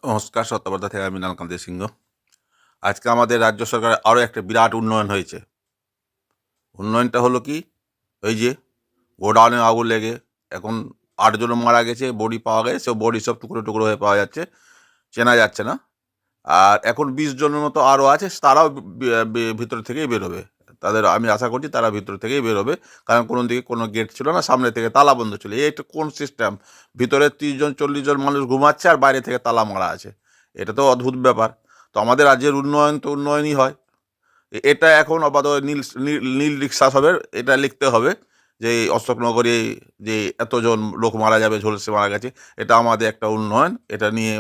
নমস্কার, সত্যবার্তা থেকে আমি নীলকান্তি সিংহ। আজকে আমাদের রাজ্য সরকারের আরও একটা বিরাট উন্নয়ন হয়েছে। উন্নয়নটা হলো কি, ওই যে গোডাউনে আগুন লেগে এখন 8 জন মারা গেছে, বডি পাওয়া গেছে, সব বডি সব টুকরো টুকরো হয়ে পাওয়া যাচ্ছে, চেনা যাচ্ছে না। আর এখন 20 জনের মতো আরও আছে, তারাও ভিতর থেকেই বেরোবে। তাদের আমি আশা করছি তারা ভিতর থেকেই বেরোবে, কারণ কোনো দিকে কোনো গেট ছিল না, সামনে থেকে তালা বন্ধ ছিল। এই একটা কোন সিস্টেম? ভিতরে 30 জন 40 জন মানুষ ঘুমাচ্ছে আর বাইরে থেকে তালা মারা আছে। এটা তো অদ্ভুত ব্যাপার। তো আমাদের রাজ্যের উন্নয়ন তো উন্নয়নই হয়। এটা এখন আপাতত নীল নীল নীল রিক্সা হবে, এটা লিখতে হবে যে এই অশোকনগরে যে এতজন লোক মারা যাবে, ঝলসে মারা গেছে, এটা আমাদের একটা উন্নয়ন। এটা নিয়ে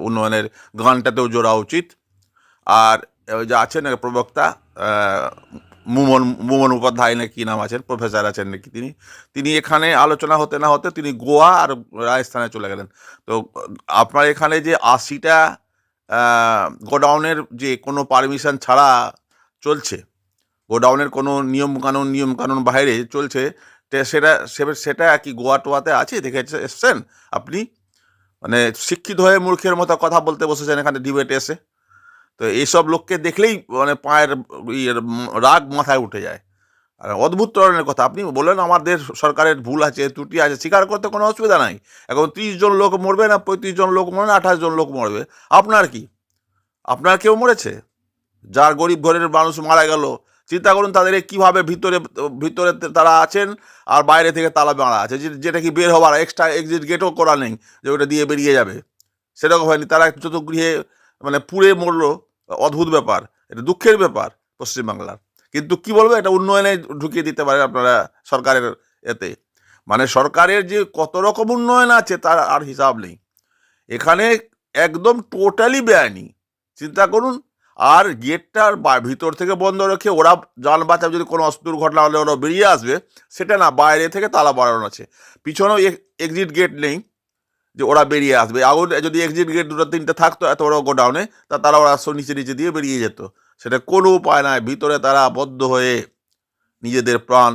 উন্নয়নের গানটাতেও জোড়া উচিত। আর ওই যে আছেন প্রবক্তা, আহ, মুমন মুখোপাধ্যায় না কি নাম আছেন, প্রফেসর আছেন নাকি, তিনি তিনি এখানে আলোচনা হতে না হতে তিনি গোয়া আর রাজস্থানে চলে গেলেন। তো আপনার এখানে যে 80টা গোডাউনের যে কোনো পারমিশন ছাড়া চলছে, গোডাউনের কোনো নিয়মকানুন বাইরে চলছে, সেটা সেটা কি গোয়া টোয়াতে আছে? দেখে এসছেন আপনি? মানে শিক্ষিত হয়ে মূর্খের মতো কথা বলতে বসেছেন এখানে ডিবেটে এসে। তো এইসব লোককে দেখলেই মানে পায়ের রাগ মাথায় উঠে যায়। আর অদ্ভুত ধরনের কথা। আপনি বললেন আমাদের সরকারের ভুল আছে, ত্রুটি আছে, স্বীকার করতে কোনো অসুবিধা নাই। এখন 30 জন লোক মরবে না 35 জন লোক মরবে না 28 জন লোক মরবে, আপনার কি? আপনার কেউ মরেছে? যার গরিব ঘরের মানুষ মারা গেল, চিন্তা করুন তাদের কীভাবে ভিতরে ভিতরে তারা আছেন আর বাইরে থেকে তালা মারা আছে, যেটা কি বের হওয়ার এক্সট্রা এক্সিট গেটও করা নেই যে ওটা দিয়ে বেরিয়ে যাবে, সেরকম হয়নি। তারা চতুর্গৃহে মানে পুড়ে মরলো। অদ্ভুত ব্যাপার, এটা দুঃখের ব্যাপার পশ্চিমবাংলার। কিন্তু কি বলবো, এটা উন্নয়নে ঢুকিয়ে দিতে পারে আপনারা সরকারের এতে। মানে সরকারের যে কত রকম উন্নয়ন আছে তার আর হিসাব নেই এখানে। একদম টোটালি বেআইনি, চিন্তা করুন। আর গেটটার ভিতর থেকে বন্ধ রেখে ওরা যান বাঁচাবে, যদি কোনো দুর্ঘটনা হলে ওরা বেরিয়ে আসবে, সেটা না, বাইরে থেকে তালা বাড়ানো আছে। পিছনেও এক্সিট গেট নেই যে ওরা বেরিয়ে আসবে। আগুন যদি এক্সিট গেট 2-3টে থাকতো এত বড় গোডাউনে, তারা ওরা নিচে নিচে দিয়ে বেরিয়ে যেত। সেটা কোনো উপায় নাই, ভিতরে তারা বদ্ধ হয়ে নিজেদের প্রাণ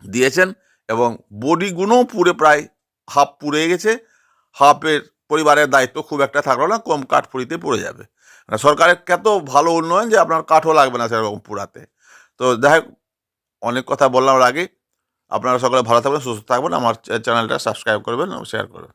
দিয়েছেন। এবং বডিগুলোও পুড়ে প্রায় হাফ পুড়ে গেছে। হাফের পরিবারের দায়িত্ব খুব একটা থাকলো না, কম কাঠপুরিতে পড়ে যাবে। মানে সরকারের কত ভালো উন্নয়ন যে আপনার কাঠও লাগবে না সেরকম পুরাতে। তো যাই হোক, অনেক কথা বললাম আগে। আপনারা সকলে ভালো থাকবেন, সুস্থ থাকবেন। আমার চ্যানেলটা সাবস্ক্রাইব করবেন, শেয়ার করবেন।